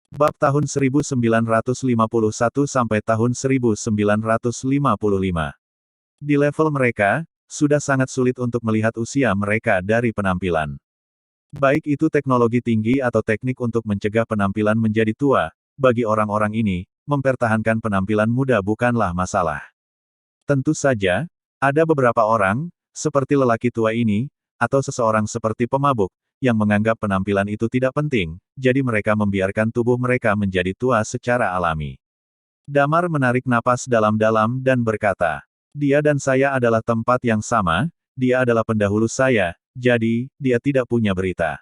Bab tahun 1951 sampai tahun 1955. Di level mereka, sudah sangat sulit untuk melihat usia mereka dari penampilan. Baik itu teknologi tinggi atau teknik untuk mencegah penampilan menjadi tua, bagi orang-orang ini, mempertahankan penampilan muda bukanlah masalah. Tentu saja, ada beberapa orang, seperti lelaki tua ini, atau seseorang seperti pemabuk, yang menganggap penampilan itu tidak penting, jadi mereka membiarkan tubuh mereka menjadi tua secara alami. Damar menarik napas dalam-dalam dan berkata, "Dia dan saya adalah tempat yang sama, dia adalah pendahulu saya, jadi, dia tidak punya berita."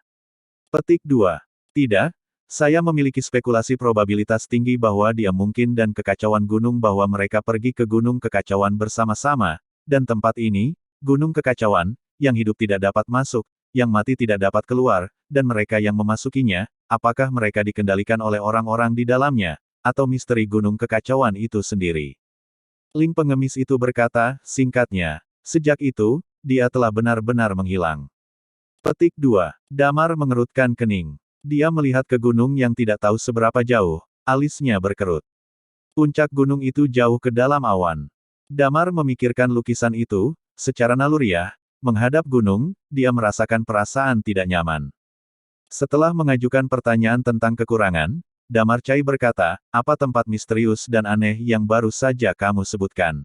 Petik 2. Tidak, saya memiliki spekulasi probabilitas tinggi bahwa dia mungkin dan kekacauan gunung bahwa mereka pergi ke gunung kekacauan bersama-sama, dan tempat ini, gunung kekacauan, yang hidup tidak dapat masuk, yang mati tidak dapat keluar, dan mereka yang memasukinya, apakah mereka dikendalikan oleh orang-orang di dalamnya, atau misteri gunung kekacauan itu sendiri. Ling pengemis itu berkata, singkatnya, sejak itu, dia telah benar-benar menghilang. Petik 2. Damar mengerutkan kening. Dia melihat ke gunung yang tidak tahu seberapa jauh, alisnya berkerut. Puncak gunung itu jauh ke dalam awan. Damar memikirkan lukisan itu, secara naluriah, menghadap gunung, dia merasakan perasaan tidak nyaman. Setelah mengajukan pertanyaan tentang kekurangan, Damar Chai berkata, apa tempat misterius dan aneh yang baru saja kamu sebutkan?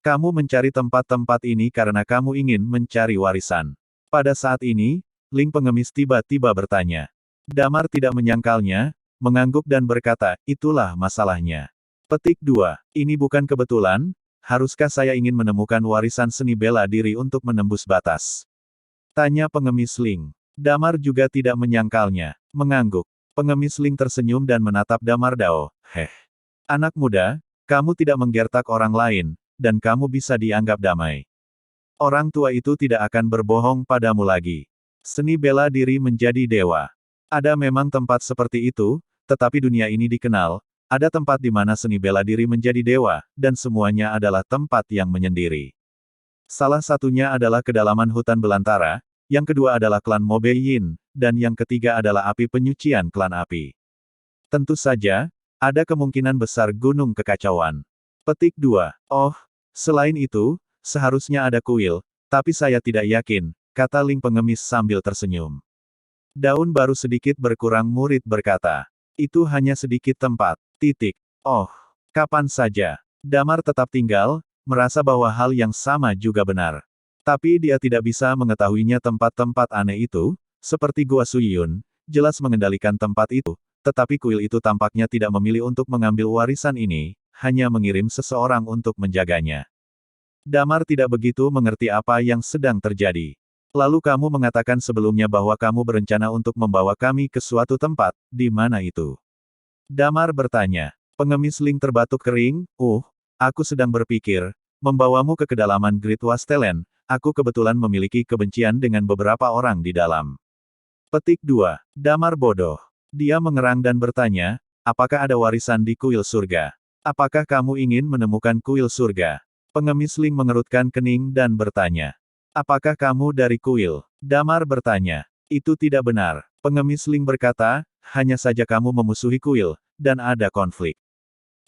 Kamu mencari tempat-tempat ini karena kamu ingin mencari warisan. Pada saat ini, Ling pengemis tiba-tiba bertanya. Damar tidak menyangkalnya, mengangguk dan berkata, itulah masalahnya. Petik 2. Ini bukan kebetulan, haruskah saya ingin menemukan warisan seni bela diri untuk menembus batas? Tanya pengemis Ling. Damar juga tidak menyangkalnya, mengangguk. Pengemis Ling tersenyum dan menatap Damar Dao. Anak muda, kamu tidak menggertak orang lain, dan kamu bisa dianggap damai. Orang tua itu tidak akan berbohong padamu lagi. Seni bela diri menjadi dewa. Ada memang tempat seperti itu, tetapi dunia ini dikenal, ada tempat di mana seni bela diri menjadi dewa, dan semuanya adalah tempat yang menyendiri. Salah satunya adalah kedalaman hutan belantara, yang kedua adalah klan Mobe Yin, dan yang ketiga adalah api penyucian klan api. Tentu saja, ada kemungkinan besar gunung kekacauan. Petik 2. Oh, selain itu, seharusnya ada kuil, tapi saya tidak yakin, kata Ling pengemis sambil tersenyum. Daun baru sedikit berkurang murid berkata. Itu hanya sedikit tempat. Titik. Oh, kapan saja. Damar tetap tinggal, merasa bahwa hal yang sama juga benar. Tapi dia tidak bisa mengetahuinya tempat-tempat aneh itu, seperti Gua Suyun, jelas mengendalikan tempat itu, tetapi kuil itu tampaknya tidak memilih untuk mengambil warisan ini, hanya mengirim seseorang untuk menjaganya. Damar tidak begitu mengerti apa yang sedang terjadi. Lalu kamu mengatakan sebelumnya bahwa kamu berencana untuk membawa kami ke suatu tempat, di mana itu? Damar bertanya. Pengemis Ling terbatuk kering, aku sedang berpikir, membawamu ke kedalaman Great Wastelen, aku kebetulan memiliki kebencian dengan beberapa orang di dalam. Petik 2. Damar bodoh. Dia mengerang dan bertanya, apakah ada warisan di kuil surga? Apakah kamu ingin menemukan kuil surga? Pengemis Ling mengerutkan kening dan bertanya. Apakah kamu dari kuil? Damar bertanya. Itu tidak benar. Pengemis Ling berkata, hanya saja kamu memusuhi kuil, dan ada konflik.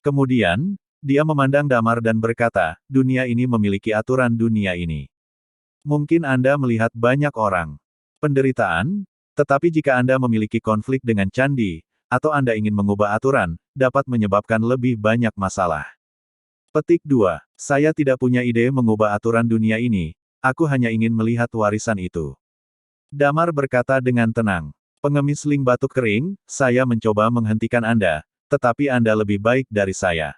Kemudian, dia memandang Damar dan berkata, dunia ini memiliki aturan dunia ini. Mungkin Anda melihat banyak orang. Penderitaan, tetapi jika Anda memiliki konflik dengan candi, atau Anda ingin mengubah aturan, dapat menyebabkan lebih banyak masalah. Petik 2. Saya tidak punya ide mengubah aturan dunia ini. Aku hanya ingin melihat warisan itu. Damar berkata dengan tenang. Pengemis Ling batuk kering, saya mencoba menghentikan Anda, tetapi Anda lebih baik dari saya.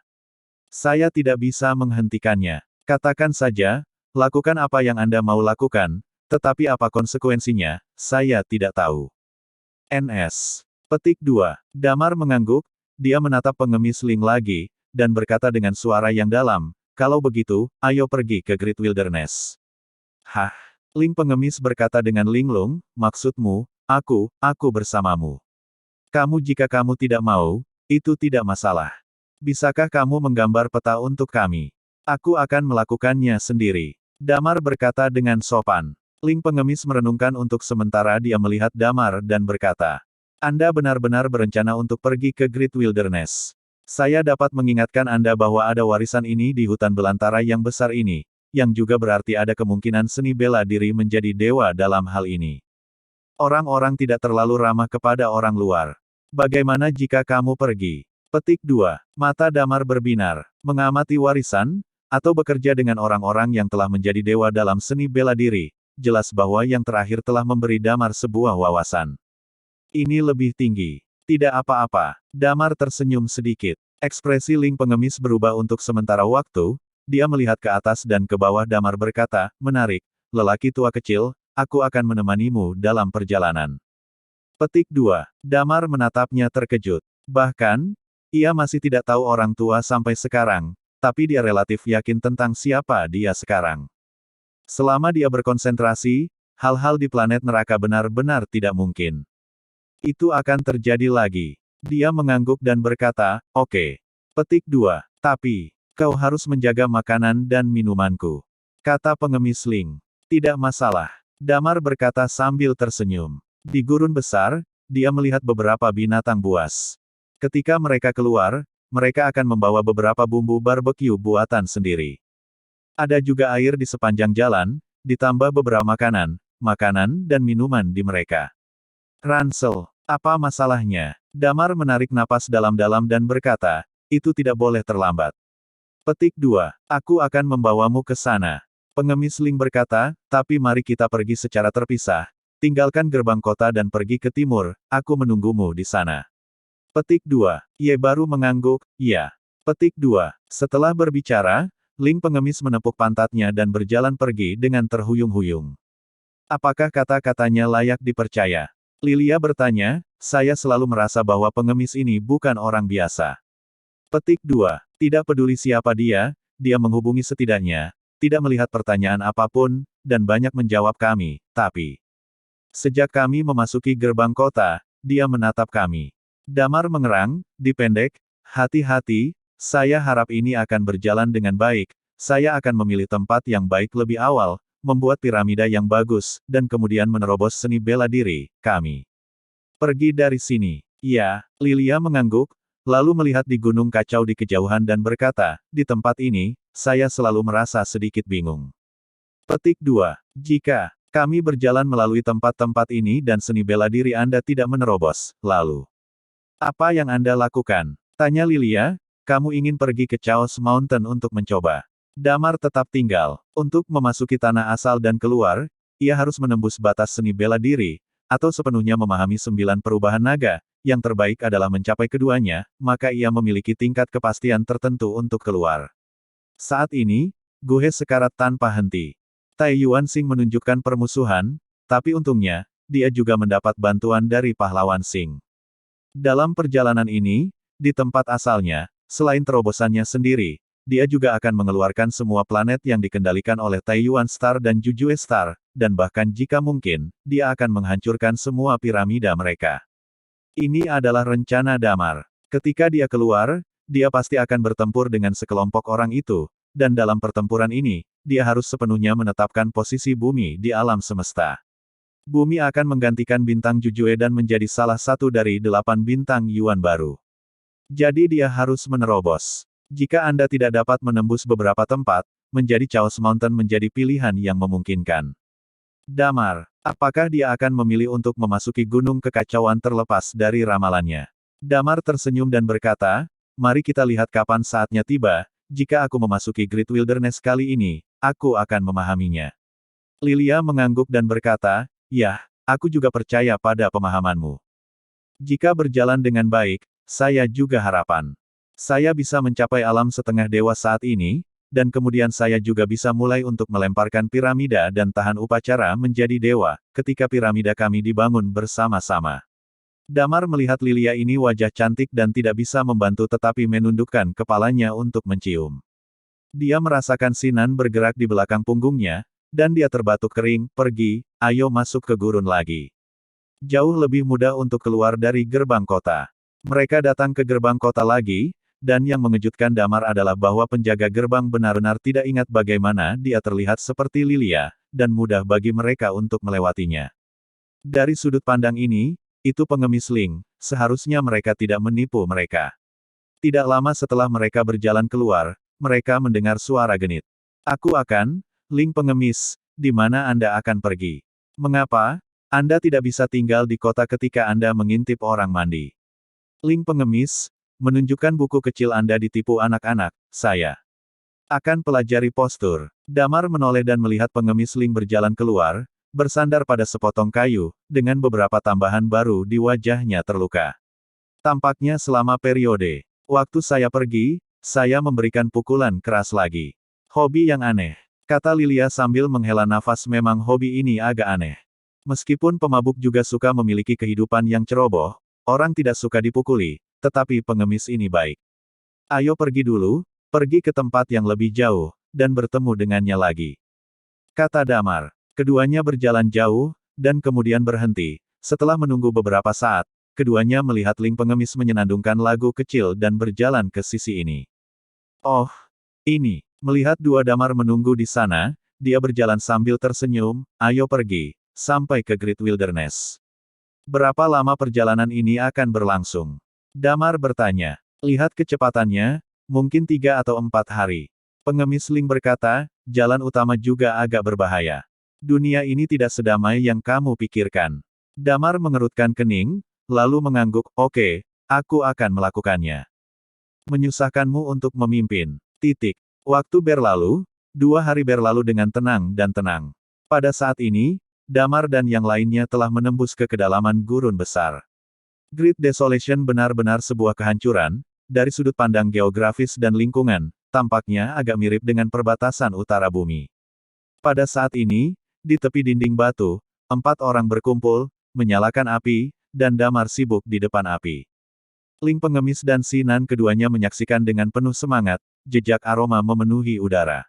Saya tidak bisa menghentikannya. Katakan saja, lakukan apa yang Anda mau lakukan, tetapi apa konsekuensinya, saya tidak tahu. NS. Petik 2. Damar mengangguk, dia menatap pengemis Ling lagi, dan berkata dengan suara yang dalam, kalau begitu, ayo pergi ke Great Wilderness. Hah? Ling pengemis berkata dengan linglung, maksudmu, aku bersamamu. Jika kamu tidak mau, itu tidak masalah. Bisakah kamu menggambar peta untuk kami? Aku akan melakukannya sendiri. Damar berkata dengan sopan. Ling pengemis merenungkan untuk sementara dia melihat Damar dan berkata. Anda benar-benar berencana untuk pergi ke Great Wilderness. Saya dapat mengingatkan Anda bahwa ada warisan ini di hutan belantara yang besar ini, yang juga berarti ada kemungkinan seni bela diri menjadi dewa dalam hal ini. Orang-orang tidak terlalu ramah kepada orang luar. Bagaimana jika kamu pergi? Petik 2. Mata Damar berbinar. Mengamati warisan, atau bekerja dengan orang-orang yang telah menjadi dewa dalam seni bela diri. Jelas bahwa yang terakhir telah memberi Damar sebuah wawasan. Ini lebih tinggi. Tidak apa-apa. Damar tersenyum sedikit. Ekspresi Ling pengemis berubah untuk sementara waktu. Dia melihat ke atas dan ke bawah. Damar berkata, menarik. Lelaki tua kecil, aku akan menemanimu dalam perjalanan. Petik 2. Damar menatapnya terkejut. Bahkan, ia masih tidak tahu orang tua sampai sekarang, tapi dia relatif yakin tentang siapa dia sekarang. Selama dia berkonsentrasi, hal-hal di planet neraka benar-benar tidak mungkin. Itu akan terjadi lagi. Dia mengangguk dan berkata, oke. Petik 2. Tapi, kau harus menjaga makanan dan minumanku. Kata pengemis Ling. Tidak masalah. Damar berkata sambil tersenyum. Di gurun besar, dia melihat beberapa binatang buas. Ketika mereka keluar, mereka akan membawa beberapa bumbu barbeque buatan sendiri. Ada juga air di sepanjang jalan, ditambah beberapa makanan, dan minuman di mereka. Ransel, apa masalahnya? Damar menarik napas dalam-dalam dan berkata, itu tidak boleh terlambat. Petik 2. Aku akan membawamu ke sana. Pengemis Ling berkata, tapi mari kita pergi secara terpisah. Tinggalkan gerbang kota dan pergi ke timur, aku menunggumu di sana. Petik 2. Ye baru mengangguk, ya. Petik 2. Setelah berbicara, Ling pengemis menepuk pantatnya dan berjalan pergi dengan terhuyung-huyung. Apakah kata-katanya layak dipercaya? Lilia bertanya, saya selalu merasa bahwa pengemis ini bukan orang biasa. Petik 2. Tidak peduli siapa dia menghubungi setidaknya, tidak melihat pertanyaan apapun, dan banyak menjawab kami, tapi sejak kami memasuki gerbang kota, dia menatap kami. Damar mengerang, dipendek, hati-hati, saya harap ini akan berjalan dengan baik, saya akan memilih tempat yang baik lebih awal, membuat piramida yang bagus, dan kemudian menerobos seni bela diri, kami. Pergi dari sini. Ya, Lilia mengangguk, lalu melihat di gunung kacau di kejauhan dan berkata, di tempat ini, saya selalu merasa sedikit bingung. Petik 2. Jika kami berjalan melalui tempat-tempat ini dan seni bela diri Anda tidak menerobos, lalu apa yang Anda lakukan? Tanya Lilia, kamu ingin pergi ke Chaos Mountain untuk mencoba. Damar tetap tinggal. Untuk memasuki tanah asal dan keluar, ia harus menembus batas seni bela diri, atau sepenuhnya memahami 9 perubahan naga, yang terbaik adalah mencapai keduanya, maka ia memiliki tingkat kepastian tertentu untuk keluar. Saat ini, Guhe sekarat tanpa henti. Tai Yuan-Sing menunjukkan permusuhan, tapi untungnya, dia juga mendapat bantuan dari pahlawan Sing. Dalam perjalanan ini, di tempat asalnya, selain terobosannya sendiri, dia juga akan mengeluarkan semua planet yang dikendalikan oleh Taiyuan Star dan Jujue Star, dan bahkan jika mungkin, dia akan menghancurkan semua piramida mereka. Ini adalah rencana Damar. Ketika dia keluar, dia pasti akan bertempur dengan sekelompok orang itu, dan dalam pertempuran ini, dia harus sepenuhnya menetapkan posisi bumi di alam semesta. Bumi akan menggantikan bintang Jujue dan menjadi salah satu dari 8 bintang Yuan baru. Jadi dia harus menerobos. Jika Anda tidak dapat menembus beberapa tempat, menjadi Chaos Mountain menjadi pilihan yang memungkinkan. Damar, apakah dia akan memilih untuk memasuki gunung kekacauan terlepas dari ramalannya? Damar tersenyum dan berkata, mari kita lihat kapan saatnya tiba, jika aku memasuki Great Wilderness kali ini, aku akan memahaminya. Lilia mengangguk dan berkata, ya, aku juga percaya pada pemahamanmu. Jika berjalan dengan baik, saya juga harapan. Saya bisa mencapai alam setengah dewa saat ini, dan kemudian saya juga bisa mulai untuk melemparkan piramida dan tahan upacara menjadi dewa, ketika piramida kami dibangun bersama-sama. Damar melihat Lilia ini wajah cantik dan tidak bisa membantu tetapi menundukkan kepalanya untuk mencium. Dia merasakan sinan bergerak di belakang punggungnya, dan dia terbatuk kering, pergi, ayo masuk ke gurun lagi. Jauh lebih mudah untuk keluar dari gerbang kota. Mereka datang ke gerbang kota lagi, dan yang mengejutkan Damar adalah bahwa penjaga gerbang benar-benar tidak ingat bagaimana dia terlihat seperti Lilia, dan mudah bagi mereka untuk melewatinya. Dari sudut pandang ini, itu pengemis Ling, seharusnya mereka tidak menipu mereka. Tidak lama setelah mereka berjalan keluar, mereka mendengar suara genit. Aku akan, Ling pengemis, di mana Anda akan pergi? Mengapa? Anda tidak bisa tinggal di kota ketika Anda mengintip orang mandi. Ling pengemis, menunjukkan buku kecil Anda ditipu anak-anak, saya akan pelajari postur. Damar menoleh dan melihat pengemis Ling berjalan keluar, bersandar pada sepotong kayu, dengan beberapa tambahan baru di wajahnya terluka. Tampaknya selama periode waktu saya pergi, saya memberikan pukulan keras lagi. Hobi yang aneh, kata Lilia sambil menghela nafas. Memang hobi ini agak aneh. Meskipun pemabuk juga suka memiliki kehidupan yang ceroboh, orang tidak suka dipukuli, tetapi pengemis ini baik. Ayo pergi dulu, pergi ke tempat yang lebih jauh, dan bertemu dengannya lagi. Kata Damar. Keduanya berjalan jauh, dan kemudian berhenti. Setelah menunggu beberapa saat, keduanya melihat Ling pengemis menyenandungkan lagu kecil dan berjalan ke sisi ini. Oh, ini. Melihat dua Damar menunggu di sana, dia berjalan sambil tersenyum, ayo pergi, sampai ke Great Wilderness. Berapa lama perjalanan ini akan berlangsung? Damar bertanya. Lihat kecepatannya, mungkin 3 atau 4 hari. Pengemis Ling berkata, jalan utama juga agak berbahaya. Dunia ini tidak sedamai yang kamu pikirkan. Damar mengerutkan kening, lalu mengangguk, oke, aku akan melakukannya. Menyusahkanmu untuk memimpin. Titik. Waktu berlalu, 2 hari berlalu dengan tenang dan tenang. Pada saat ini, Damar dan yang lainnya telah menembus ke kedalaman gurun besar. Great Desolation benar-benar sebuah kehancuran, dari sudut pandang geografis dan lingkungan, tampaknya agak mirip dengan perbatasan utara bumi. Pada saat ini, di tepi dinding batu, 4 orang berkumpul, menyalakan api, dan Damar sibuk di depan api. Ling pengemis dan Sinan keduanya menyaksikan dengan penuh semangat, jejak aroma memenuhi udara.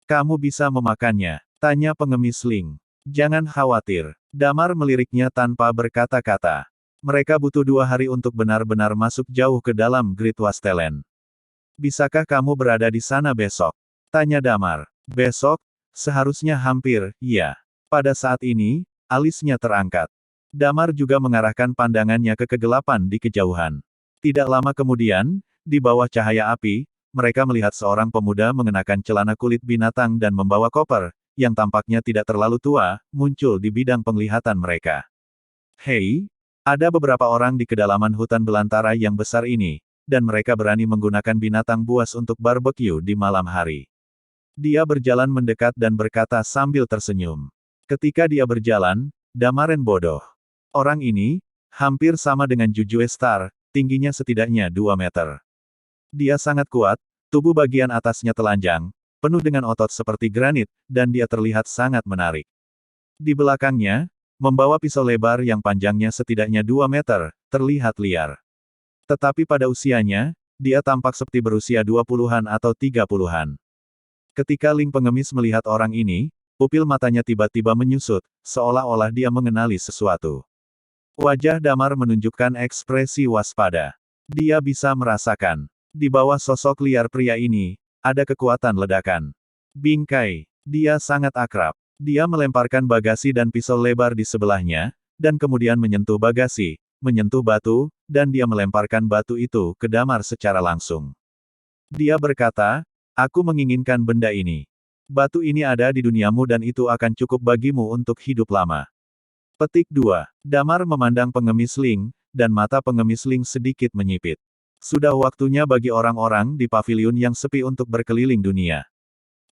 Kamu bisa memakannya, tanya pengemis Ling. Jangan khawatir. Damar meliriknya tanpa berkata-kata. Mereka butuh 2 hari untuk benar-benar masuk jauh ke dalam Great Wasteland. Bisakah kamu berada di sana besok? Tanya Damar. Besok? Seharusnya hampir, iya. Pada saat ini, alisnya terangkat. Damar juga mengarahkan pandangannya ke kegelapan di kejauhan. Tidak lama kemudian, di bawah cahaya api, mereka melihat seorang pemuda mengenakan celana kulit binatang dan membawa koper, yang tampaknya tidak terlalu tua, muncul di bidang penglihatan mereka. Hei, ada beberapa orang di kedalaman hutan belantara yang besar ini, dan mereka berani menggunakan binatang buas untuk barbeque di malam hari. Dia berjalan mendekat dan berkata sambil tersenyum. Ketika dia berjalan, Damaren bodoh. Orang ini, hampir sama dengan Jujue Star, tingginya setidaknya 2 meter. Dia sangat kuat, tubuh bagian atasnya telanjang, penuh dengan otot seperti granit, dan dia terlihat sangat menarik. Di belakangnya, membawa pisau lebar yang panjangnya setidaknya 2 meter, terlihat liar. Tetapi pada usianya, dia tampak seperti berusia 20-an atau 30-an. Ketika Ling pengemis melihat orang ini, pupil matanya tiba-tiba menyusut, seolah-olah dia mengenali sesuatu. Wajah Damar menunjukkan ekspresi waspada. Dia bisa merasakan, di bawah sosok liar pria ini, ada kekuatan ledakan. Bingkai, dia sangat akrab. Dia melemparkan bagasi dan pisau lebar di sebelahnya, dan kemudian menyentuh bagasi, menyentuh batu, dan dia melemparkan batu itu ke Damar secara langsung. Dia berkata, aku menginginkan benda ini. Batu ini ada di duniamu dan itu akan cukup bagimu untuk hidup lama. Petik 2. Damar memandang pengemis Ling, dan mata pengemis Ling sedikit menyipit. Sudah waktunya bagi orang-orang di paviliun yang sepi untuk berkeliling dunia.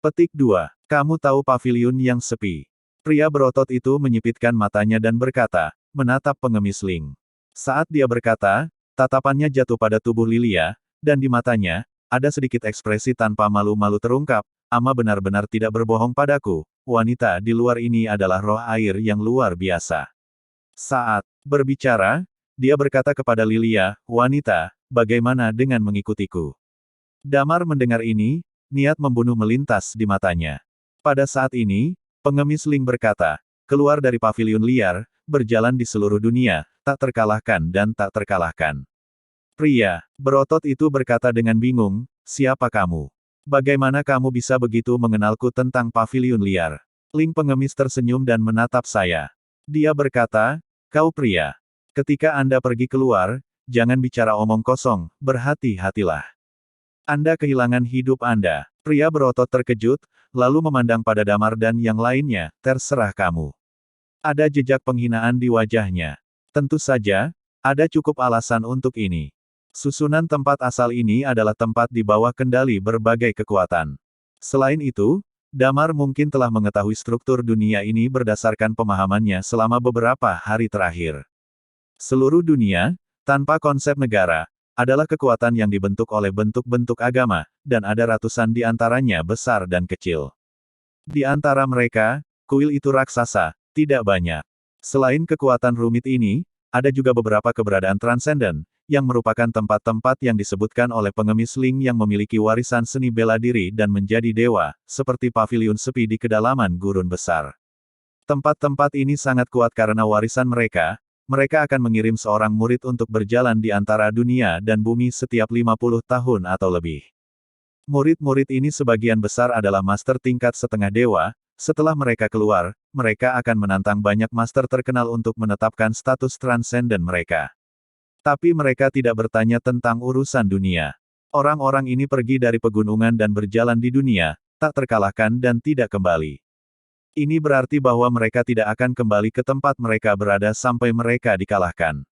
Petik 2. Kamu tahu paviliun yang sepi. Pria berotot itu menyipitkan matanya dan berkata, menatap pengemis Ling. Saat dia berkata, tatapannya jatuh pada tubuh Lilia, dan di matanya, ada sedikit ekspresi tanpa malu-malu terungkap, Ama benar-benar tidak berbohong padaku, wanita di luar ini adalah roh air yang luar biasa. Saat berbicara, dia berkata kepada Lilia, wanita, bagaimana dengan mengikutiku? Damar mendengar ini, niat membunuh melintas di matanya. Pada saat ini, pengemis Ling berkata, keluar dari paviliun liar, berjalan di seluruh dunia, tak terkalahkan dan tak terkalahkan. Pria berotot itu berkata dengan bingung, siapa kamu? Bagaimana kamu bisa begitu mengenalku tentang paviliun liar? Ling pengemis tersenyum dan menatap saya. Dia berkata, kau pria Ketika Anda pergi keluar, jangan bicara omong kosong, berhati-hatilah. Anda kehilangan hidup Anda. Pria berotot terkejut, lalu memandang pada Damar dan yang lainnya, terserah kamu. Ada jejak penghinaan di wajahnya. Tentu saja, ada cukup alasan untuk ini. Susunan tempat asal ini adalah tempat di bawah kendali berbagai kekuatan. Selain itu, Damar mungkin telah mengetahui struktur dunia ini berdasarkan pemahamannya selama beberapa hari terakhir. Seluruh dunia, tanpa konsep negara, adalah kekuatan yang dibentuk oleh bentuk-bentuk agama, dan ada ratusan di antaranya besar dan kecil. Di antara mereka, kuil itu raksasa, tidak banyak. Selain kekuatan rumit ini, ada juga beberapa keberadaan transenden, yang merupakan tempat-tempat yang disebutkan oleh pengemis Ling yang memiliki warisan seni bela diri dan menjadi dewa, seperti paviliun sepi di kedalaman gurun besar. Tempat-tempat ini sangat kuat karena warisan mereka. Mereka akan mengirim seorang murid untuk berjalan di antara dunia dan bumi setiap 50 tahun atau lebih. Murid-murid ini sebagian besar adalah master tingkat setengah dewa. Setelah mereka keluar, mereka akan menantang banyak master terkenal untuk menetapkan status transenden mereka. Tapi mereka tidak bertanya tentang urusan dunia. Orang-orang ini pergi dari pegunungan dan berjalan di dunia, tak terkalahkan dan tidak kembali. Ini berarti bahwa mereka tidak akan kembali ke tempat mereka berada sampai mereka dikalahkan.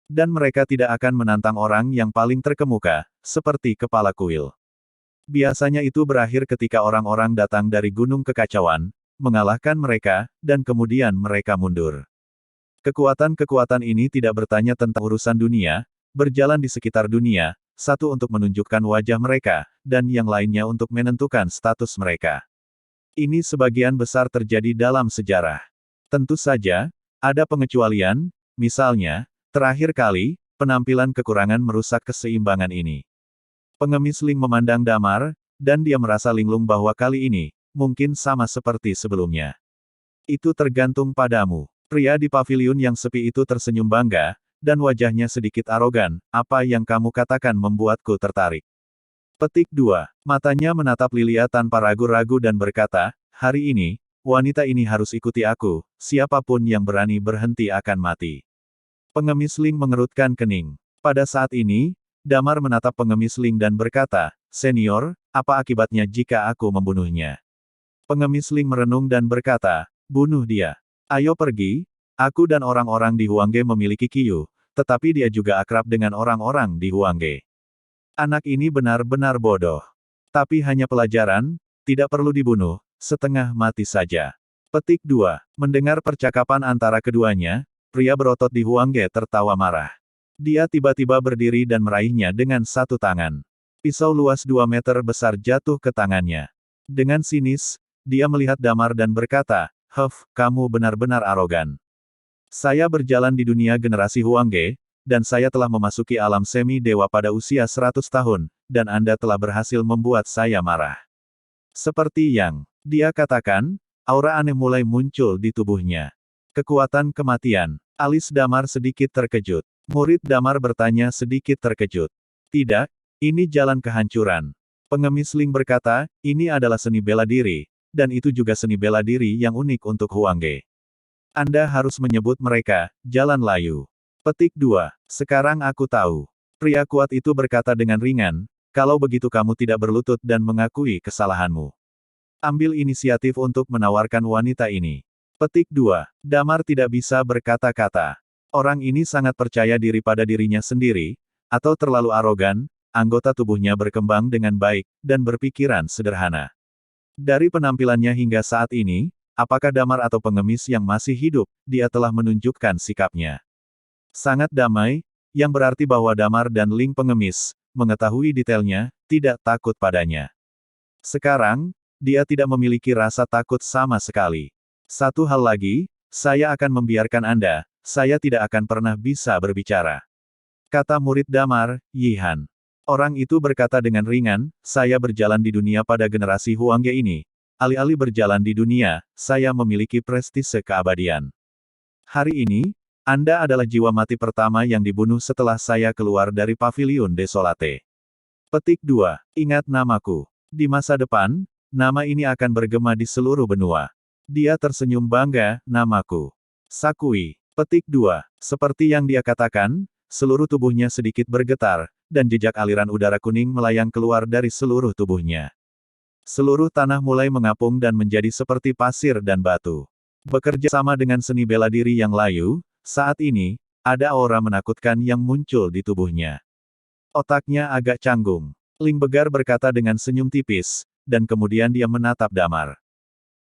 Dan mereka tidak akan menantang orang yang paling terkemuka, seperti kepala kuil. Biasanya itu berakhir ketika orang-orang datang dari gunung kekacauan, mengalahkan mereka, dan kemudian mereka mundur. Kekuatan-kekuatan ini tidak bertanya tentang urusan dunia, berjalan di sekitar dunia, satu untuk menunjukkan wajah mereka, dan yang lainnya untuk menentukan status mereka. Ini sebagian besar terjadi dalam sejarah. Tentu saja, ada pengecualian, misalnya, terakhir kali, penampilan kekurangan merusak keseimbangan ini. Pengemis Ling memandang Damar, dan dia merasa linglung bahwa kali ini, mungkin sama seperti sebelumnya. Itu tergantung padamu. Pria di paviliun yang sepi itu tersenyum bangga, dan wajahnya sedikit arogan, apa yang kamu katakan membuatku tertarik. Petik 2. Matanya menatap Lilia tanpa ragu-ragu dan berkata, hari ini, wanita ini harus ikuti aku, siapapun yang berani berhenti akan mati. Pengemis Ling mengerutkan kening. Pada saat ini, Damar menatap pengemis Ling dan berkata, senior, apa akibatnya jika aku membunuhnya? Pengemis Ling merenung dan berkata, bunuh dia. Ayo pergi, aku dan orang-orang di Huangge memiliki Qiyu, tetapi dia juga akrab dengan orang-orang di Huangge. Anak ini benar-benar bodoh. Tapi hanya pelajaran, tidak perlu dibunuh, setengah mati saja. Petik 2. Mendengar percakapan antara keduanya, pria berotot di Huangge tertawa marah. Dia tiba-tiba berdiri dan meraihnya dengan satu tangan. Pisau luas 2 meter besar jatuh ke tangannya. Dengan sinis, dia melihat Damar dan berkata, kamu benar-benar arogan. Saya berjalan di dunia generasi Huangge, dan saya telah memasuki alam semi-dewa pada usia 100 tahun, dan Anda telah berhasil membuat saya marah. Seperti yang dia katakan, aura aneh mulai muncul di tubuhnya. Kekuatan kematian. Alis Damar sedikit terkejut. Murid Damar bertanya sedikit terkejut. Tidak, ini jalan kehancuran. Pengemis Ling berkata, ini adalah seni bela diri, dan itu juga seni bela diri yang unik untuk Huangge. Anda harus menyebut mereka, jalan layu. Petik 2. Sekarang aku tahu. Pria kuat itu berkata dengan ringan, kalau begitu kamu tidak berlutut dan mengakui kesalahanmu. Ambil inisiatif untuk menawarkan wanita ini. Petik 2. Damar tidak bisa berkata-kata. Orang ini sangat percaya diri pada dirinya sendiri, atau terlalu arogan, anggota tubuhnya berkembang dengan baik, dan berpikiran sederhana. Dari penampilannya hingga saat ini, apakah Damar atau pengemis yang masih hidup, dia telah menunjukkan sikapnya. Sangat damai, yang berarti bahwa Damar dan Ling pengemis, mengetahui detailnya, tidak takut padanya. Sekarang, dia tidak memiliki rasa takut sama sekali. Satu hal lagi, saya akan membiarkan Anda, saya tidak akan pernah bisa berbicara. Kata murid Damar, Yihan. Orang itu berkata dengan ringan, saya berjalan di dunia pada generasi Huangge ini. Alih-alih berjalan di dunia, saya memiliki prestise keabadian. Hari ini, Anda adalah jiwa mati pertama yang dibunuh setelah saya keluar dari paviliun desolate. Petik 2. Ingat namaku. Di masa depan, nama ini akan bergema di seluruh benua. Dia tersenyum bangga, namaku. Sakui. Petik 2. Seperti yang dia katakan, seluruh tubuhnya sedikit bergetar, dan jejak aliran udara kuning melayang keluar dari seluruh tubuhnya. Seluruh tanah mulai mengapung dan menjadi seperti pasir dan batu. Bekerja sama dengan seni bela diri yang layu, saat ini, ada aura menakutkan yang muncul di tubuhnya. Otaknya agak canggung. Ling Begar berkata dengan senyum tipis, dan kemudian dia menatap Damar.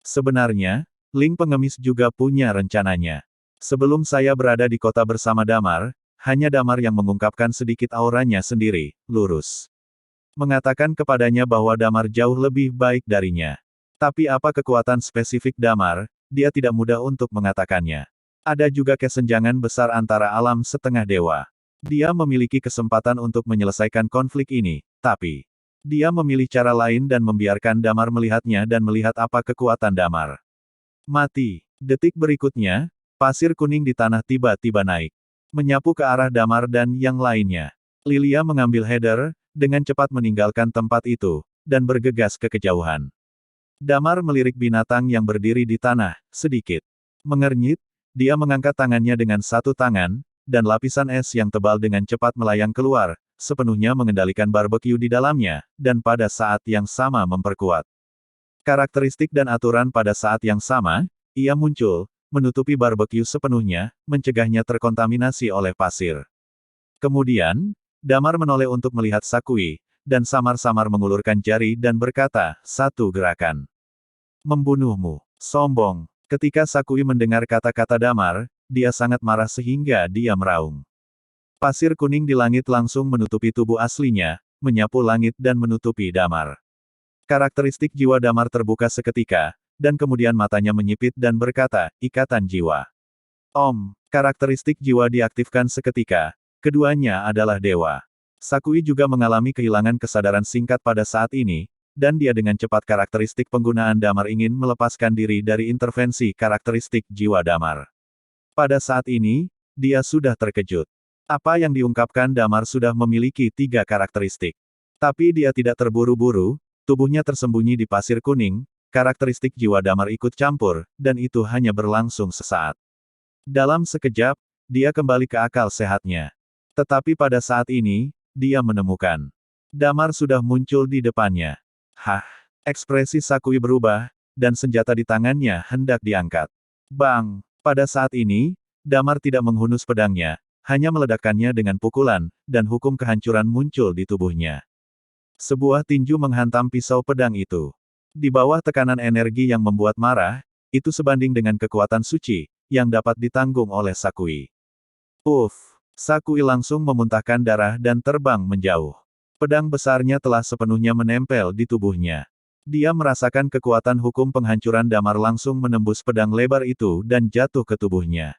Sebenarnya, Ling Pengemis juga punya rencananya. Sebelum saya berada di kota bersama Damar, hanya Damar yang mengungkapkan sedikit auranya sendiri, lurus. Mengatakan kepadanya bahwa Damar jauh lebih baik darinya. Tapi apa kekuatan spesifik Damar, dia tidak mudah untuk mengatakannya. Ada juga kesenjangan besar antara alam setengah dewa. Dia memiliki kesempatan untuk menyelesaikan konflik ini, tapi dia memilih cara lain dan membiarkan Damar melihatnya dan melihat apa kekuatan Damar. Mati. Detik berikutnya, pasir kuning di tanah tiba-tiba naik. Menyapu ke arah Damar dan yang lainnya. Lilia mengambil header, dengan cepat meninggalkan tempat itu, dan bergegas ke kejauhan. Damar melirik binatang yang berdiri di tanah, sedikit. Mengernyit, dia mengangkat tangannya dengan satu tangan, dan lapisan es yang tebal dengan cepat melayang keluar, sepenuhnya mengendalikan barbeque di dalamnya, dan pada saat yang sama memperkuat karakteristik dan aturan pada saat yang sama, ia muncul, menutupi barbeque sepenuhnya, mencegahnya terkontaminasi oleh pasir. Kemudian, Damar menoleh untuk melihat Sakui, dan samar-samar mengulurkan jari dan berkata, satu gerakan. Membunuhmu. Sombong. Ketika Sakui mendengar kata-kata Damar, dia sangat marah sehingga dia meraung. Pasir kuning di langit langsung menutupi tubuh aslinya, menyapu langit dan menutupi Damar. Karakteristik jiwa Damar terbuka seketika, dan kemudian matanya menyipit dan berkata, ikatan jiwa. Karakteristik jiwa diaktifkan seketika, keduanya adalah dewa. Sakui juga mengalami kehilangan kesadaran singkat pada saat ini, dan dia dengan cepat karakteristik penggunaan Damar ingin melepaskan diri dari intervensi karakteristik jiwa Damar. Pada saat ini, dia sudah terkejut. Apa yang diungkapkan Damar sudah memiliki 3 karakteristik. Tapi dia tidak terburu-buru, tubuhnya tersembunyi di pasir kuning, karakteristik jiwa Damar ikut campur, dan itu hanya berlangsung sesaat. Dalam sekejap, dia kembali ke akal sehatnya. Tetapi pada saat ini, dia menemukan Damar sudah muncul di depannya. Ekspresi Sakui berubah, dan senjata di tangannya hendak diangkat. Bang! Pada saat ini, Damar tidak menghunus pedangnya, hanya meledakkannya dengan pukulan, dan hukum kehancuran muncul di tubuhnya. Sebuah tinju menghantam pisau pedang itu. Di bawah tekanan energi yang membuat marah, itu sebanding dengan kekuatan suci, yang dapat ditanggung oleh Sakui. Sakui langsung memuntahkan darah dan terbang menjauh. Pedang besarnya telah sepenuhnya menempel di tubuhnya. Dia merasakan kekuatan hukum penghancuran Damar langsung menembus pedang lebar itu dan jatuh ke tubuhnya.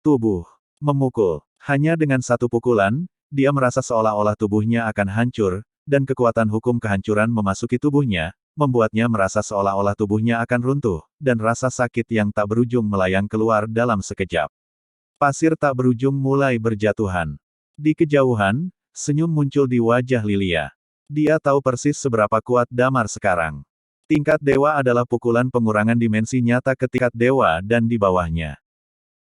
Tubuh. Memukul. Hanya dengan satu pukulan, dia merasa seolah-olah tubuhnya akan hancur, dan kekuatan hukum kehancuran memasuki tubuhnya, membuatnya merasa seolah-olah tubuhnya akan runtuh, dan rasa sakit yang tak berujung melayang keluar dalam sekejap. Pasir tak berujung mulai berjatuhan. Di kejauhan, senyum muncul di wajah Lilia. Dia tahu persis seberapa kuat Damar sekarang. Tingkat dewa adalah pukulan pengurangan dimensi nyata ke tingkat dewa dan di bawahnya.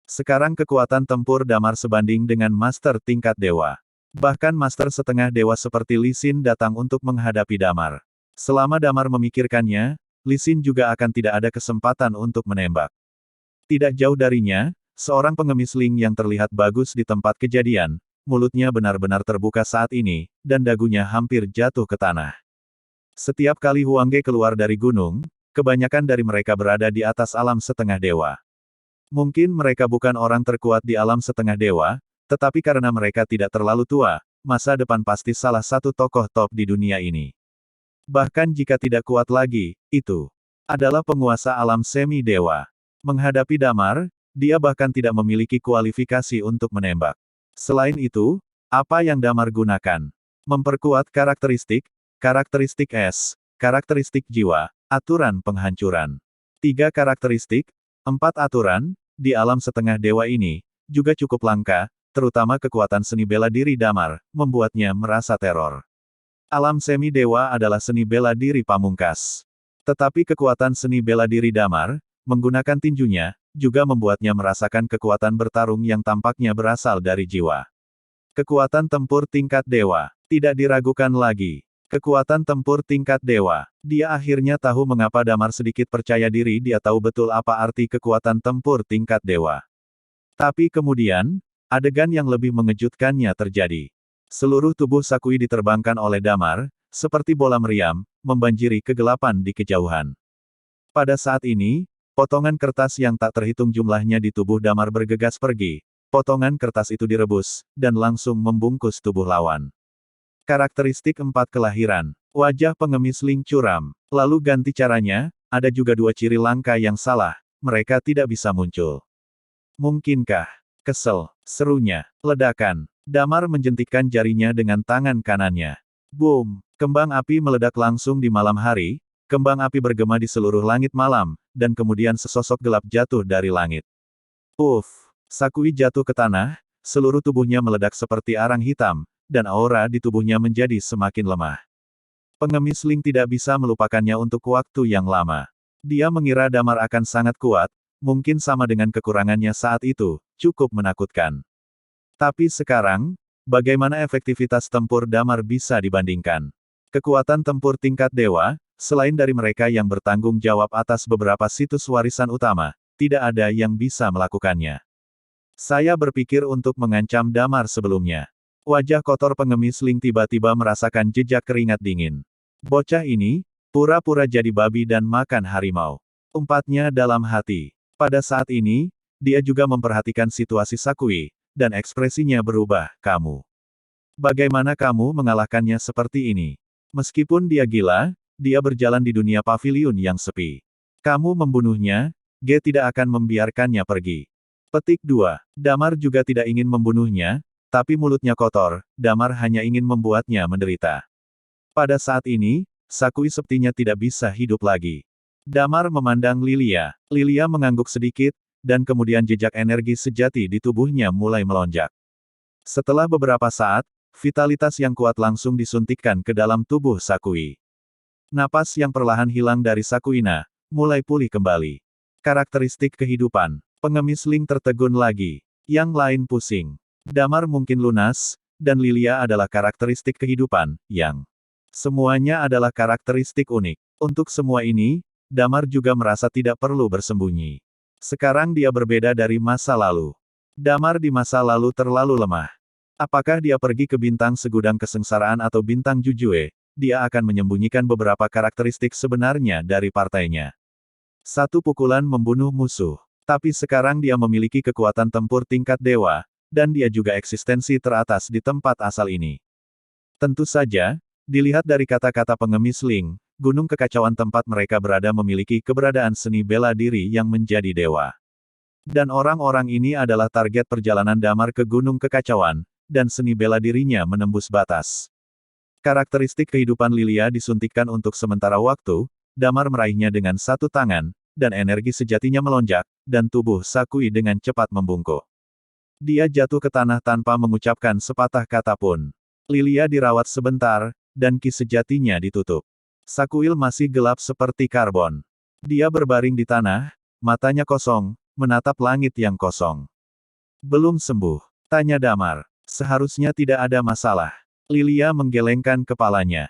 Sekarang kekuatan tempur Damar sebanding dengan master tingkat dewa. Bahkan master setengah dewa seperti Lee Sin datang untuk menghadapi Damar. Selama Damar memikirkannya, Lee Sin juga akan tidak ada kesempatan untuk menembak. Tidak jauh darinya, seorang pengemis Ling yang terlihat bagus di tempat kejadian, mulutnya benar-benar terbuka saat ini, dan dagunya hampir jatuh ke tanah. Setiap kali Huangge keluar dari gunung, kebanyakan dari mereka berada di atas alam setengah dewa. Mungkin mereka bukan orang terkuat di alam setengah dewa, tetapi karena mereka tidak terlalu tua, masa depan pasti salah satu tokoh top di dunia ini. Bahkan jika tidak kuat lagi, itu adalah penguasa alam semi-dewa. Menghadapi Damar, dia bahkan tidak memiliki kualifikasi untuk menembak. Selain itu, apa yang Damar gunakan? Memperkuat karakteristik es, karakteristik jiwa, aturan penghancuran. 3 karakteristik, 4 aturan, di alam setengah dewa ini, juga cukup langka, terutama kekuatan seni bela diri Damar, membuatnya merasa teror. Alam semi-dewa adalah seni bela diri pamungkas. Tetapi kekuatan seni bela diri Damar, menggunakan tinjunya, juga membuatnya merasakan kekuatan bertarung yang tampaknya berasal dari jiwa. Kekuatan tempur tingkat dewa. Tidak diragukan lagi. Kekuatan tempur tingkat dewa. Dia akhirnya tahu mengapa Damar sedikit percaya diri. Dia tahu betul apa arti kekuatan tempur tingkat dewa. Tapi kemudian, adegan yang lebih mengejutkannya terjadi. Seluruh tubuh Sakui diterbangkan oleh Damar, seperti bola meriam, membanjiri kegelapan di kejauhan. Pada saat ini, potongan kertas yang tak terhitung jumlahnya di tubuh Damar bergegas pergi. Potongan kertas itu direbus, dan langsung membungkus tubuh lawan. Karakteristik 4 kelahiran. Wajah pengemis Ling curam. Lalu ganti caranya, ada juga 2 ciri langka yang salah, mereka tidak bisa muncul. Mungkinkah? Kesel, serunya. Ledakan. Damar menjentikkan jarinya dengan tangan kanannya. Boom! Kembang api meledak langsung di malam hari, kembang api bergema di seluruh langit malam, dan kemudian sesosok gelap jatuh dari langit. Uff! Sakui jatuh ke tanah, seluruh tubuhnya meledak seperti arang hitam, dan aura di tubuhnya menjadi semakin lemah. Pengemis Ling tidak bisa melupakannya untuk waktu yang lama. Dia mengira Damar akan sangat kuat, mungkin sama dengan kekurangannya saat itu, cukup menakutkan. Tapi sekarang, bagaimana efektivitas tempur Damar bisa dibandingkan? Kekuatan tempur tingkat dewa, selain dari mereka yang bertanggung jawab atas beberapa situs warisan utama, tidak ada yang bisa melakukannya. Saya berpikir untuk mengancam Damar sebelumnya. Wajah kotor pengemis Ling tiba-tiba merasakan jejak keringat dingin. Bocah ini, pura-pura jadi babi dan makan harimau. Umpatnya dalam hati. Pada saat ini, dia juga memperhatikan situasi Sakui, dan ekspresinya berubah, kamu. Bagaimana kamu mengalahkannya seperti ini? Meskipun dia gila, dia berjalan di dunia paviliun yang sepi. Kamu membunuhnya, Ge tidak akan membiarkannya pergi. Petik 2. Damar juga tidak ingin membunuhnya, tapi mulutnya kotor, Damar hanya ingin membuatnya menderita. Pada saat ini, Sakui sepertinya tidak bisa hidup lagi. Damar memandang Lilia. Lilia mengangguk sedikit, dan kemudian jejak energi sejati di tubuhnya mulai melonjak. Setelah beberapa saat, vitalitas yang kuat langsung disuntikkan ke dalam tubuh Sakui. Napas yang perlahan hilang dari Sakuina, mulai pulih kembali. Karakteristik kehidupan. Pengemis Ling tertegun lagi. Yang lain pusing. Damar mungkin lunas, dan Lilia adalah karakteristik kehidupan, yang semuanya adalah karakteristik unik. Untuk semua ini, Damar juga merasa tidak perlu bersembunyi. Sekarang dia berbeda dari masa lalu. Damar di masa lalu terlalu lemah. Apakah dia pergi ke bintang segudang kesengsaraan atau bintang Jujue, dia akan menyembunyikan beberapa karakteristik sebenarnya dari partainya. Satu pukulan membunuh musuh. Tapi sekarang dia memiliki kekuatan tempur tingkat dewa, dan dia juga eksistensi teratas di tempat asal ini. Tentu saja, dilihat dari kata-kata pengemis Ling, gunung kekacauan tempat mereka berada memiliki keberadaan seni bela diri yang menjadi dewa. Dan orang-orang ini adalah target perjalanan Damar ke gunung kekacauan, dan seni bela dirinya menembus batas. Karakteristik kehidupan Lilia disuntikkan untuk sementara waktu, Damar meraihnya dengan satu tangan, dan energi sejatinya melonjak, dan tubuh Sakui dengan cepat membungkuk. Dia jatuh ke tanah tanpa mengucapkan sepatah kata pun. Lilia dirawat sebentar, dan ki sejatinya ditutup. Sakuil masih gelap seperti karbon. Dia berbaring di tanah, matanya kosong, menatap langit yang kosong. Belum sembuh, tanya Damar. Seharusnya tidak ada masalah. Lilia menggelengkan kepalanya.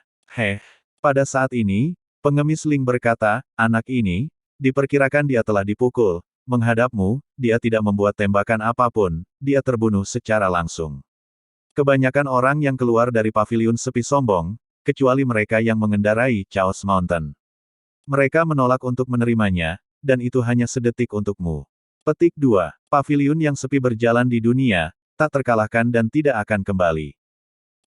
Pada saat ini, pengemis Ling berkata, anak ini, diperkirakan dia telah dipukul, menghadapmu, dia tidak membuat tembakan apapun, dia terbunuh secara langsung. Kebanyakan orang yang keluar dari paviliun sepi sombong, kecuali mereka yang mengendarai Chaos Mountain. Mereka menolak untuk menerimanya, dan itu hanya sedetik untukmu. Petik 2. Paviliun yang sepi berjalan di dunia, tak terkalahkan dan tidak akan kembali.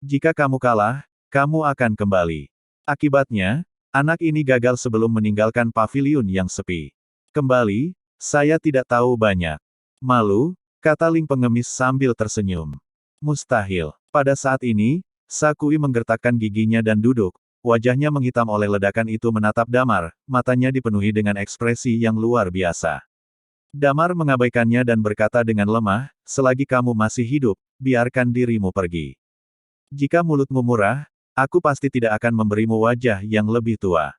Jika kamu kalah, kamu akan kembali. Akibatnya, anak ini gagal sebelum meninggalkan paviliun yang sepi. Kembali, saya tidak tahu banyak. Malu, kata Ling pengemis sambil tersenyum. Mustahil. Pada saat ini, Sakui menggertakkan giginya dan duduk, wajahnya menghitam oleh ledakan itu menatap Damar, matanya dipenuhi dengan ekspresi yang luar biasa. Damar mengabaikannya dan berkata dengan lemah, selagi kamu masih hidup, biarkan dirimu pergi. Jika mulutmu murah, aku pasti tidak akan memberimu wajah yang lebih tua.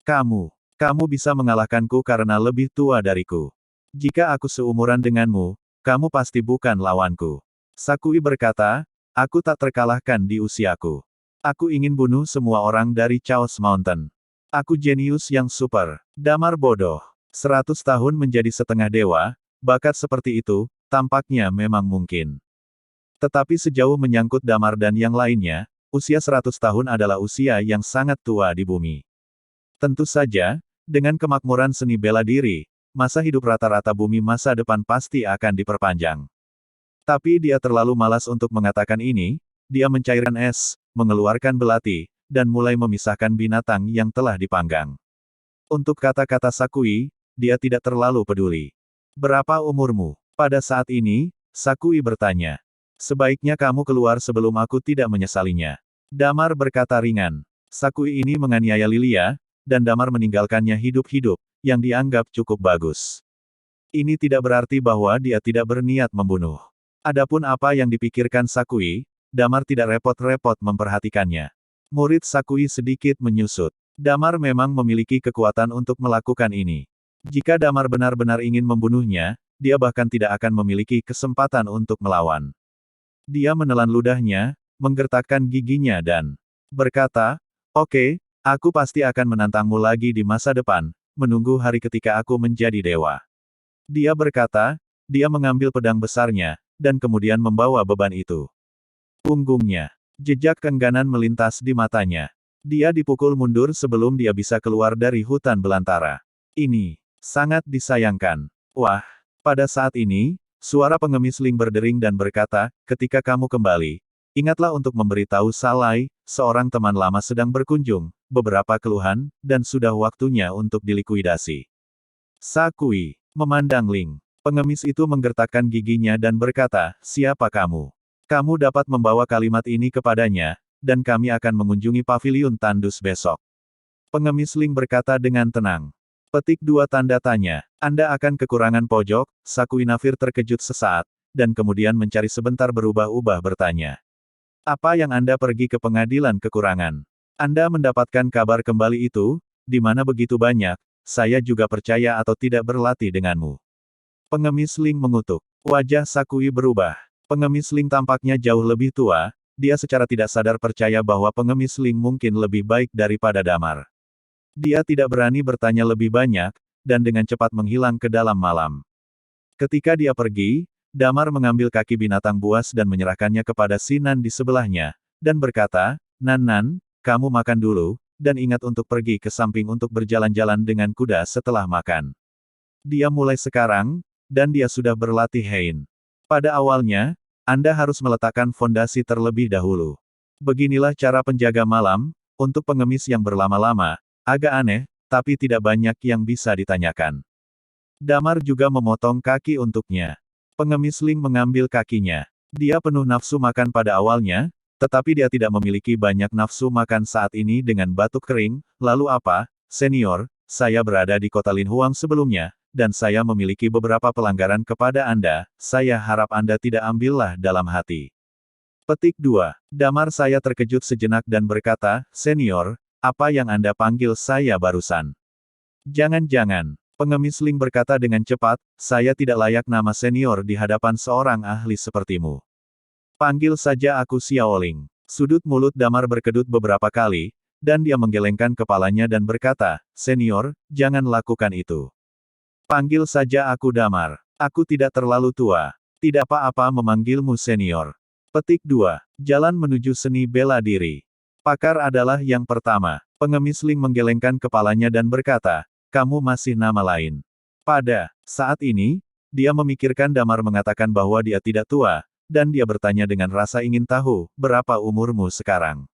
Kamu Kamu bisa mengalahkanku karena lebih tua dariku. Jika aku seumuran denganmu, kamu pasti bukan lawanku. Sakui berkata, aku tak terkalahkan di usiaku. Aku ingin bunuh semua orang dari Chaos Mountain. Aku jenius yang super. Damar bodoh. 100 tahun menjadi setengah dewa, bakat seperti itu, tampaknya memang mungkin. Tetapi sejauh menyangkut Damar dan yang lainnya, usia 100 tahun adalah usia yang sangat tua di bumi. Tentu saja, dengan kemakmuran seni bela diri, masa hidup rata-rata bumi masa depan pasti akan diperpanjang. Tapi dia terlalu malas untuk mengatakan ini, dia mencairkan es, mengeluarkan belati, dan mulai memisahkan binatang yang telah dipanggang. Untuk kata-kata Sakui, dia tidak terlalu peduli. Berapa umurmu? Pada saat ini, Sakui bertanya. Sebaiknya kamu keluar sebelum aku tidak menyesalinya. Damar berkata ringan. Sakui ini menganiaya Lilia, dan Damar meninggalkannya hidup-hidup, yang dianggap cukup bagus. Ini tidak berarti bahwa dia tidak berniat membunuh. Adapun apa yang dipikirkan Sakui, Damar tidak repot-repot memperhatikannya. Murid Sakui sedikit menyusut. Damar memang memiliki kekuatan untuk melakukan ini. Jika Damar benar-benar ingin membunuhnya, dia bahkan tidak akan memiliki kesempatan untuk melawan. Dia menelan ludahnya, menggertakkan giginya dan berkata, "Oke, aku pasti akan menantangmu lagi di masa depan, menunggu hari ketika aku menjadi dewa." Dia berkata, dia mengambil pedang besarnya, dan kemudian membawa beban itu. Punggungnya. Jejak keengganan melintas di matanya. Dia dipukul mundur sebelum dia bisa keluar dari hutan belantara. Ini sangat disayangkan. Wah, pada saat ini, suara pengemis Ling berdering dan berkata, ketika kamu kembali, ingatlah untuk memberitahu Salai, seorang teman lama sedang berkunjung, beberapa keluhan, dan sudah waktunya untuk dilikuidasi. Sakui memandang Ling. Pengemis itu menggertakkan giginya dan berkata, siapa kamu? Kamu dapat membawa kalimat ini kepadanya, dan kami akan mengunjungi paviliun Tandus besok. Pengemis Ling berkata dengan tenang. Petik 2 tanda tanya. Anda akan kekurangan pojok, Sakui Nafir terkejut sesaat, dan kemudian mencari sebentar berubah-ubah bertanya. Apa yang Anda pergi ke pengadilan kekurangan? Anda mendapatkan kabar kembali itu, di mana begitu banyak, saya juga percaya atau tidak berlatih denganmu. Pengemis Ling mengutuk. Wajah Sakui berubah. Pengemis Ling tampaknya jauh lebih tua, dia secara tidak sadar percaya bahwa pengemis Ling mungkin lebih baik daripada Damar. Dia tidak berani bertanya lebih banyak, dan dengan cepat menghilang ke dalam malam. Ketika dia pergi, Damar mengambil kaki binatang buas dan menyerahkannya kepada Sinan di sebelahnya, dan berkata, Nan, kamu makan dulu, dan ingat untuk pergi ke samping untuk berjalan-jalan dengan kuda setelah makan. Dia mulai sekarang, dan dia sudah berlatih Hein. Pada awalnya, Anda harus meletakkan fondasi terlebih dahulu. Beginilah cara penjaga malam, untuk pengemis yang berlama-lama, agak aneh, tapi tidak banyak yang bisa ditanyakan. Damar juga memotong kaki untuknya. Pengemis Ling mengambil kakinya. Dia penuh nafsu makan pada awalnya, tetapi dia tidak memiliki banyak nafsu makan saat ini dengan batuk kering. Lalu apa, senior, saya berada di kota Lin Huang sebelumnya, dan saya memiliki beberapa pelanggaran kepada Anda, saya harap Anda tidak ambillah dalam hati. Petik 2. Damar saya terkejut sejenak dan berkata, senior, apa yang Anda panggil saya barusan? Jangan-jangan. Pengemis Ling berkata dengan cepat, saya tidak layak nama senior di hadapan seorang ahli sepertimu. Panggil saja aku Xiaoling. Sudut mulut Damar berkedut beberapa kali, dan dia menggelengkan kepalanya dan berkata, senior, jangan lakukan itu. Panggil saja aku Damar. Aku tidak terlalu tua. Tidak apa-apa memanggilmu senior. Petik 2. Jalan menuju seni bela diri. Pakar adalah yang pertama. Pengemis Ling menggelengkan kepalanya dan berkata, kamu masih nama lain. Pada saat ini, dia memikirkan Damar mengatakan bahwa dia tidak tua, dan dia bertanya dengan rasa ingin tahu, berapa umurmu sekarang?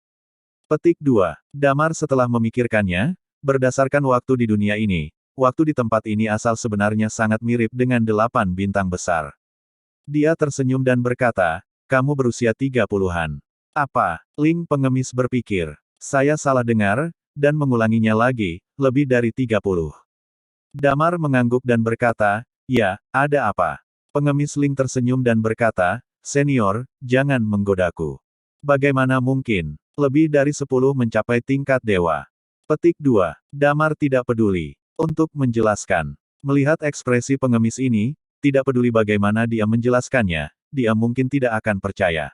Petik 2. Damar setelah memikirkannya, berdasarkan waktu di dunia ini, waktu di tempat ini asal sebenarnya sangat mirip dengan 8 bintang besar. Dia tersenyum dan berkata, kamu berusia 30-an. Apa? Ling pengemis berpikir. Saya salah dengar, dan mengulanginya lagi, lebih dari 30. Damar mengangguk dan berkata, ya, ada apa? Pengemis Ling tersenyum dan berkata, senior, jangan menggodaku. Bagaimana mungkin? Lebih dari 10 mencapai tingkat dewa. Petik 2. Damar tidak peduli. Untuk menjelaskan. Melihat ekspresi pengemis ini, tidak peduli bagaimana dia menjelaskannya, dia mungkin tidak akan percaya.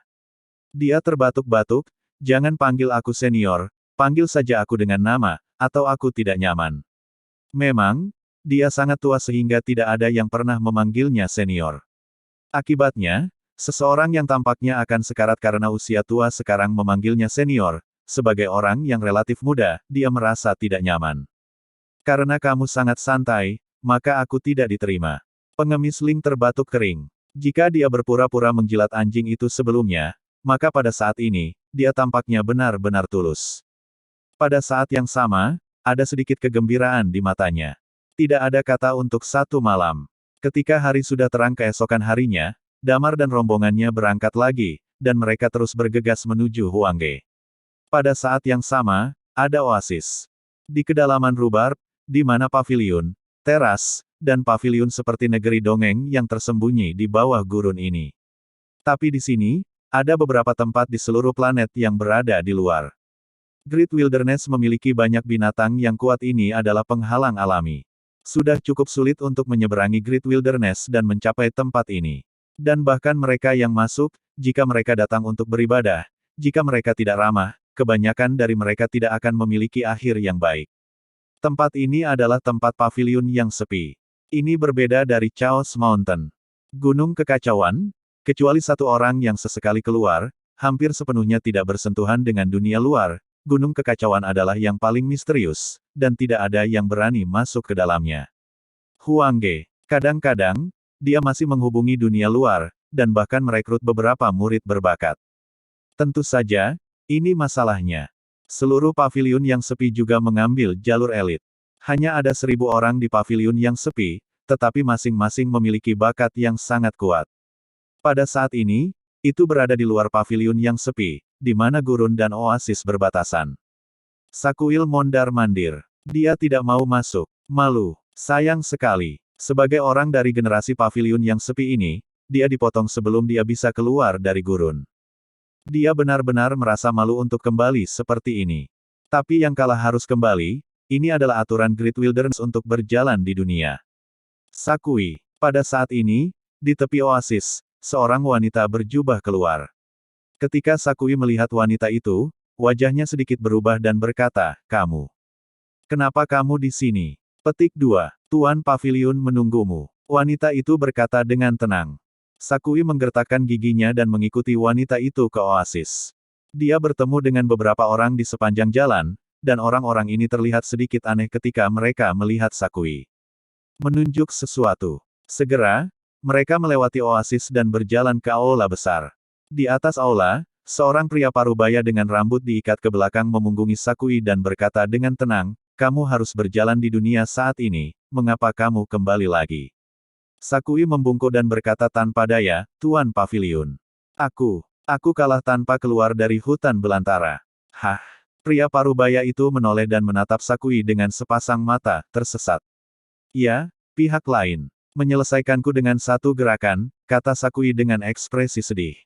Dia terbatuk-batuk, jangan panggil aku senior, panggil saja aku dengan nama, atau aku tidak nyaman. Memang, dia sangat tua sehingga tidak ada yang pernah memanggilnya senior. Akibatnya, seseorang yang tampaknya akan sekarat karena usia tua sekarang memanggilnya senior, sebagai orang yang relatif muda, dia merasa tidak nyaman. Karena kamu sangat santai, maka aku tidak diterima. Pengemis Ling terbatuk kering. Jika dia berpura-pura menjilat anjing itu sebelumnya, maka pada saat ini, dia tampaknya benar-benar tulus. Pada saat yang sama, ada sedikit kegembiraan di matanya. Tidak ada kata untuk satu malam. Ketika hari sudah terang keesokan harinya, Damar dan rombongannya berangkat lagi, dan mereka terus bergegas menuju Huangge. Pada saat yang sama, ada oasis. Di kedalaman Rhubarb, di mana paviliun, teras, dan paviliun seperti negeri dongeng yang tersembunyi di bawah gurun ini. Tapi di sini, ada beberapa tempat di seluruh planet yang berada di luar. Great Wilderness memiliki banyak binatang yang kuat, ini adalah penghalang alami. Sudah cukup sulit untuk menyeberangi Great Wilderness dan mencapai tempat ini. Dan bahkan mereka yang masuk, jika mereka datang untuk beribadah, jika mereka tidak ramah, kebanyakan dari mereka tidak akan memiliki akhir yang baik. Tempat ini adalah tempat paviliun yang sepi. Ini berbeda dari Chaos Mountain. Gunung Kekacauan, kecuali satu orang yang sesekali keluar, hampir sepenuhnya tidak bersentuhan dengan dunia luar. Gunung Kekacauan adalah yang paling misterius, dan tidak ada yang berani masuk ke dalamnya. Huangge, kadang-kadang, dia masih menghubungi dunia luar, dan bahkan merekrut beberapa murid berbakat. Tentu saja, ini masalahnya. Seluruh paviliun yang sepi juga mengambil jalur elit. Hanya ada 1000 orang di paviliun yang sepi, tetapi masing-masing memiliki bakat yang sangat kuat. Pada saat ini, itu berada di luar paviliun yang sepi, di mana gurun dan oasis berbatasan. Sakuil mondar-mandir. Dia tidak mau masuk. Malu. Sayang sekali. Sebagai orang dari generasi paviliun yang sepi ini, dia dipotong sebelum dia bisa keluar dari gurun. Dia benar-benar merasa malu untuk kembali seperti ini. Tapi yang kalah harus kembali, ini adalah aturan Great Wilderness untuk berjalan di dunia. Sakui. Pada saat ini, di tepi oasis, seorang wanita berjubah keluar. Ketika Sakui melihat wanita itu, wajahnya sedikit berubah dan berkata, "Kamu. Kenapa kamu di sini?" Petik 2. Tuan Paviliun menunggumu. Wanita itu berkata dengan tenang. Sakui menggertakkan giginya dan mengikuti wanita itu ke oasis. Dia bertemu dengan beberapa orang di sepanjang jalan, dan orang-orang ini terlihat sedikit aneh ketika mereka melihat Sakui. Menunjuk sesuatu. Segera, mereka melewati oasis dan berjalan ke aula besar. Di atas aula, seorang pria parubaya dengan rambut diikat ke belakang memunggungi Sakui dan berkata dengan tenang, "Kamu harus berjalan di dunia saat ini, mengapa kamu kembali lagi?" Sakui membungkuk dan berkata tanpa daya, "Tuan Paviliun. Aku kalah tanpa keluar dari hutan belantara." Hah? Pria parubaya itu menoleh dan menatap Sakui dengan sepasang mata tersesat. "Ya, pihak lain. Menyelesaikanku dengan satu gerakan," kata Sakui dengan ekspresi sedih.